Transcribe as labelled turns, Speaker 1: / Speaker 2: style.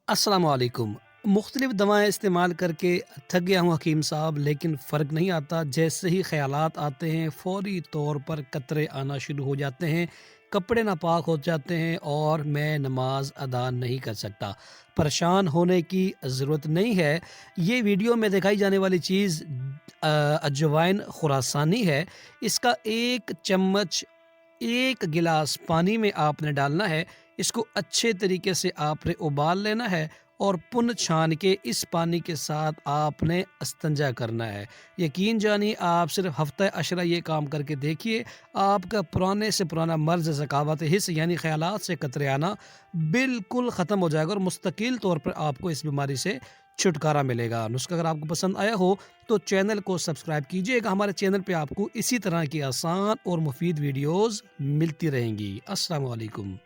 Speaker 1: अस्सलाम वालेकुम। मुख्तलिफ़ दवाएँ इस्तेमाल करके थक गया हूँ हकीम साहब, लेकिन फ़र्क नहीं आता। जैसे ही ख़यालात आते हैं फ़ौरी तौर पर कतरे आना शुरू हो जाते हैं, कपड़े नापाक हो जाते हैं और मैं नमाज अदा नहीं कर सकता। परेशान होने की ज़रूरत नहीं है। ये वीडियो में दिखाई जाने वाली चीज़ अजवाइन खुरासानी है। इसका 1 चम्मच 1 गिलास पानी में आपने डालना है। इसको अच्छे तरीके से आपने उबाल लेना है और पुन छान के इस पानी के साथ आपने इस्तिंजा करना है। यकीन जानिए, आप सिर्फ़ हफ़्ता अशरा ये काम करके देखिए, आपका पुराने से पुराना मर्ज़ ज़कावत हिस्स यानी ख़यालात से कतरे आना बिल्कुल ख़त्म हो जाएगा और मुस्तकिल तौर पर आपको इस बीमारी से छुटकारा मिलेगा। नुस्खा अगर आपको पसंद आया हो तो चैनल को सब्सक्राइब कीजिएगा। हमारे चैनल पे आपको इसी तरह की आसान और मुफीद वीडियोज़ मिलती रहेंगी। अस्सलाम वालेकुम।